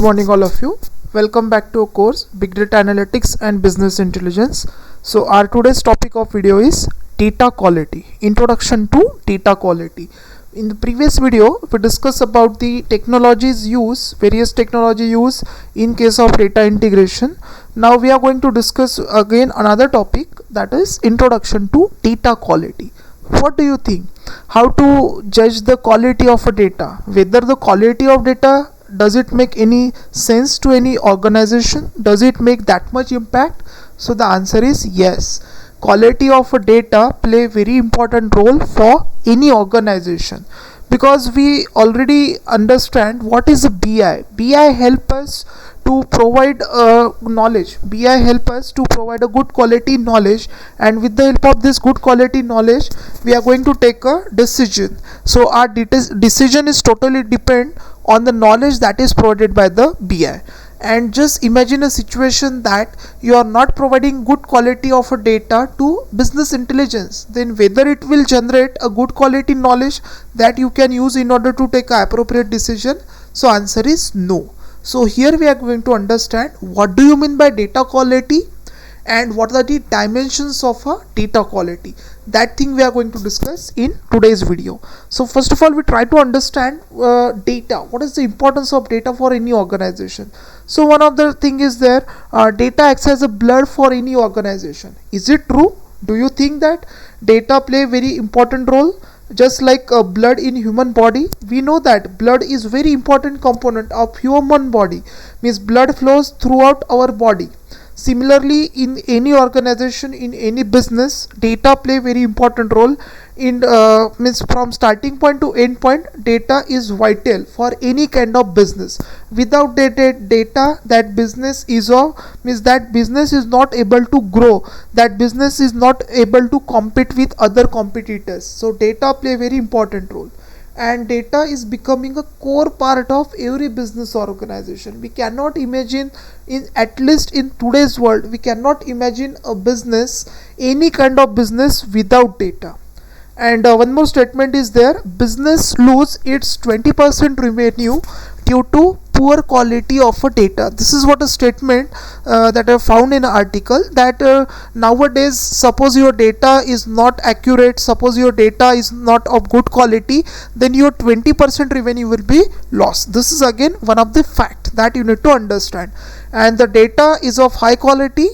Good morning all of you. Welcome back to our course Big Data Analytics and Business Intelligence. So our today's topic of video is data quality. Introduction to data quality. In the previous video we discussed about the technologies used, various technology use in case of data integration. Now we are going to discuss again another topic, that is introduction to data quality. What do you think? How to judge the quality of a data? Whether the quality of data, does it make any sense to any organization? Does it make that much impact? So the answer is yes. Quality of a data play very important role for any organization, because we already understand what is a BI. BI help us to provide knowledge. BI help us to provide a good quality knowledge, and with the help of this good quality knowledge we are going to take a decision. So our decision is totally depend on the knowledge that is provided by the BI. And just imagine a situation that you are not providing good quality of a data to business intelligence, then whether it will generate a good quality knowledge that you can use in order to take an appropriate decision. So answer is no. So here we are going to understand what do you mean by data quality and what are the dimensions of a data quality. That thing we are going to discuss in today's video. So first of all, we try to understand data. What is the importance of data for any organization? So one of the thing is there, data acts as a blood for any organization. Is it true? Do you think that data play very important role? Just like blood in human body, we know that blood is very important component of human body, means blood flows throughout our body. Similarly, in any organization, in any business, data play very important role in means from starting point to end point. Data is vital for any kind of business. Without data, that business is means that business is not able to grow, that business is not able to compete with other competitors. So data play very important role, and data is becoming a core part of every business organization. We cannot imagine, at least in today's world, we cannot imagine a business, any kind of business, without data. And one more statement is there, business lose its 20% revenue due to poor quality of a data. This is what a statement that I found in an article, that nowadays, suppose your data is not accurate, suppose your data is not of good quality, then your 20% revenue will be lost. This is again one of the fact that you need to understand. And the data is of high quality.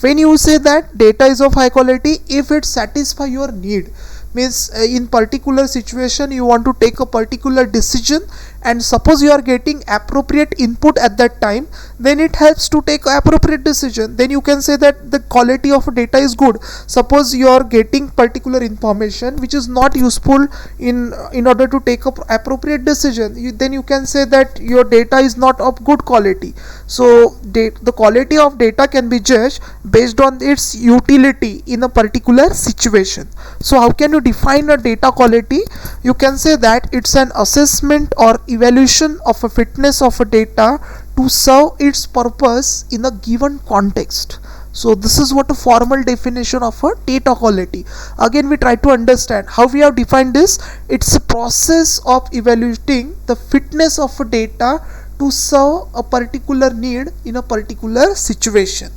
When you say that data is of high quality, if it satisfy your need, means in particular situation you want to take a particular decision, and suppose you are getting appropriate input at that time, then it helps to take appropriate decision. Then you can say that the quality of data is good. Suppose you are getting particular information which is not useful in order to take a appropriate decision, then you can say that your data is not of good quality. So the quality of data can be judged based on its utility in a particular situation. So how can you define a data quality? You can say that it's an assessment or evaluation of a fitness of a data to serve its purpose in a given context. So this is what a formal definition of a data quality. Again, we try to understand how we have defined this. It's a process of evaluating the fitness of a data to serve a particular need in a particular situation.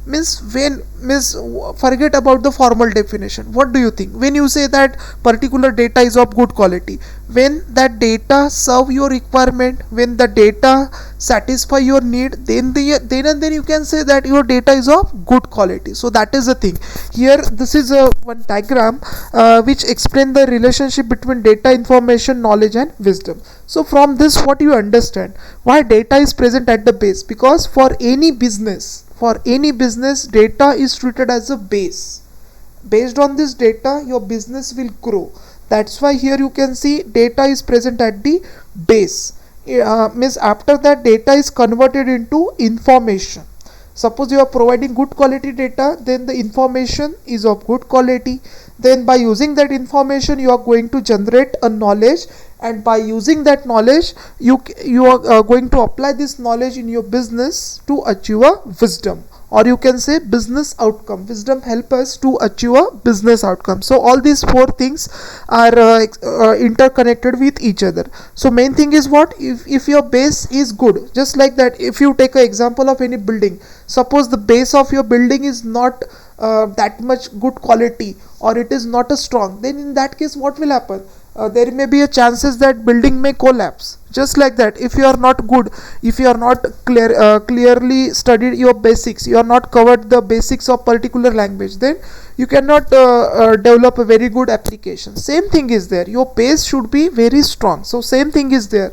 Forget about the formal definition. What do you think when you say that particular data is of good quality? When that data serve your requirement, when the data satisfy your need, then you can say that your data is of good quality. So that is the thing. Here this is one diagram which explain the relationship between data, information, knowledge and wisdom. So from this, what you understand, why data is present at the base? Because for any business, data is treated as a base. Based on this data, your business will grow. That's why here you can see data is present at the base. Means after that, data is converted into information. Suppose you are providing good quality data, then the information is of good quality. Then by using that information, you are going to generate a knowledge, and by using that knowledge, you are going to apply this knowledge in your business to achieve a wisdom or you can say business outcome. Wisdom help us to achieve a business outcome. So all these four things are interconnected with each other. So main thing is what, if your base is good, just like that, if you take an example of any building, suppose the base of your building is not that much good quality, or it is not a strong, then in that case what will happen? There may be a chances that building may collapse. Just like that, if you are not good, if you are not clearly studied your basics, you are not covered the basics of particular language, then you cannot develop a very good application. Same thing is there, your base should be very strong. So same thing is there.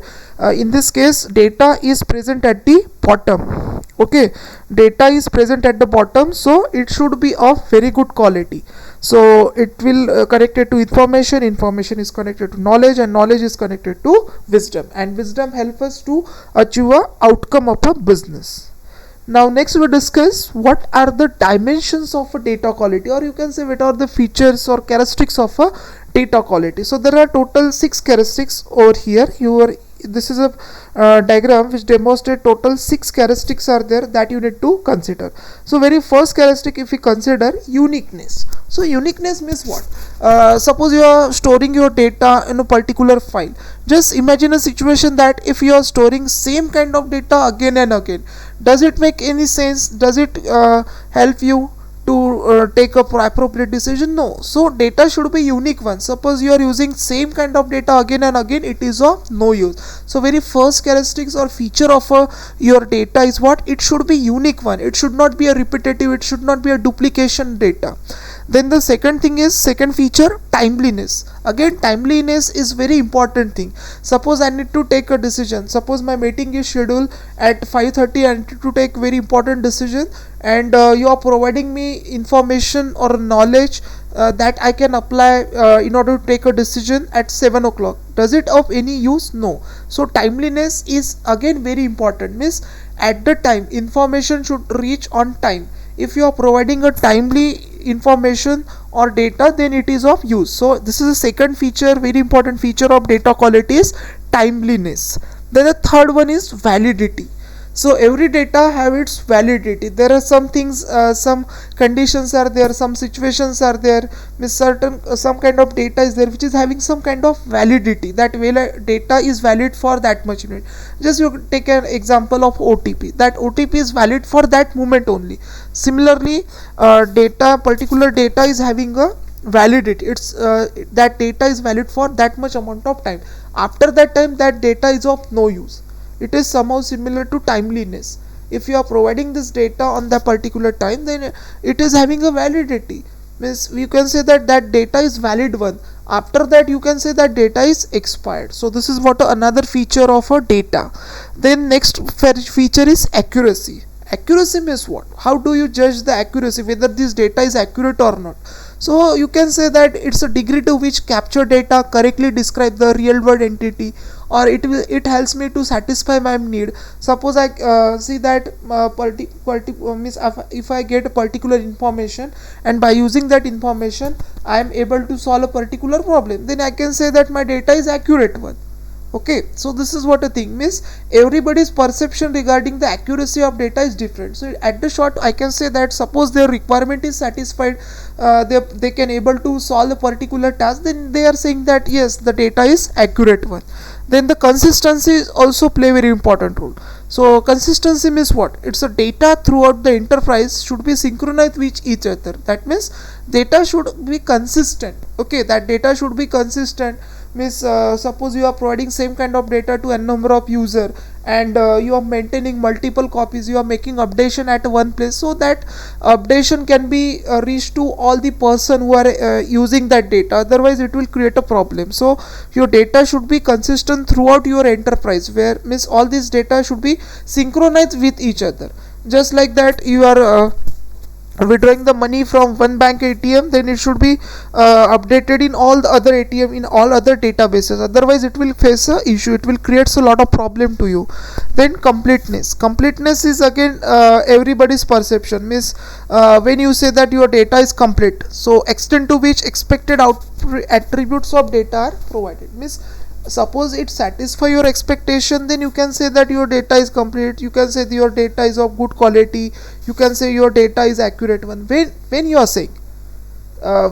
In this case, data is present at the bottom. Okay, data is present at the bottom, so it should be of very good quality. So it will connected to information, information is connected to knowledge, and knowledge is connected to wisdom, and wisdom help us to achieve a outcome of a business. Now next we discuss what are the dimensions of a data quality, or you can say what are the features or characteristics of a data quality. So there are total 6 characteristics over here. This is a diagram which demonstrates total 6 characteristics are there that you need to consider. So very first characteristic, if we consider uniqueness. So uniqueness means what? Suppose you are storing your data in a particular file. Just imagine a situation that if you are storing same kind of data again and again, does it make any sense? Does it help you to take a appropriate decision? No. So data should be unique one. Suppose you are using same kind of data again and again, it is of no use. So very first characteristics or feature of your data is what? It should be unique one. It should not be a repetitive, it should not be a duplication data. Then the second thing is, second feature, timeliness. Again, timeliness is very important thing. Suppose I need to take a decision. Suppose my meeting is scheduled at 5:30. I need to take very important decision, and you are providing me information or knowledge that I can apply in order to take a decision at 7 o'clock. Does it of any use? No. So timeliness is again very important. Means at the time information should reach on time. If you are providing a timely information or data, then it is of use. So this is a second feature, very important feature of data quality is timeliness. Then the third one is validity. So every data have its validity. There are some things, some conditions are there, some situations are there, with certain some kind of data is there which is having some kind of validity. That data is valid for that much minute. Just you take an example of OTP. That OTP is valid for that moment only. Similarly, particular data is having a validity. It's that data is valid for that much amount of time. After that time, that data is of no use. It is somehow similar to timeliness. If you are providing this data on that particular time, then it is having a validity. Means you can say that that data is valid one. After that you can say that data is expired. So this is what another feature of a data. Then next feature is accuracy. Accuracy means what? How do you judge the accuracy, whether this data is accurate or not? So you can say that it's a degree to which capture data correctly describe the real world entity, or it helps me to satisfy my need. Suppose I see that means if I get a particular information, and by using that information I am able to solve a particular problem, then I can say that my data is accurate one. Okay, so this is what a thing means. Everybody's perception regarding the accuracy of data is different. So at the short I can say that suppose their requirement is satisfied, they can able to solve a particular task, then they are saying that yes, the data is accurate one. Then the consistency also play very important role. So consistency means what? It's a data throughout the enterprise should be synchronized with each other. That means data should be consistent. Okay, that data should be consistent. Means suppose you are providing same kind of data to a number of user, and you are maintaining multiple copies, you are making updation at one place, so that updation can be reached to all the person who are using that data. Otherwise it will create a problem. So your data should be consistent throughout your enterprise, where means all this data should be synchronized with each other. Just like that, you are withdrawing the money from one bank ATM, then it should be updated in all the other ATM, in all other databases. Otherwise it will face a issue, it will create a lot of problem to you. Then completeness is again everybody's perception. Means when you say that your data is complete, so extent to which expected attributes of data are provided. Means suppose it satisfy your expectation, then you can say that your data is complete, you can say your data is of good quality, you can say your data is accurate one. When you are saying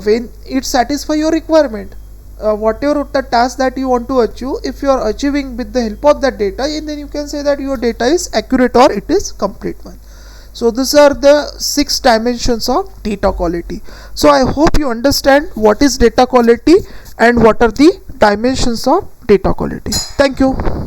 when it satisfy your requirement, whatever the task that you want to achieve, if you are achieving with the help of that data, and then you can say that your data is accurate or it is complete one. So these are the 6 dimensions of data quality. So I hope you understand what is data quality and what are the dimensions of data quality. Thank you.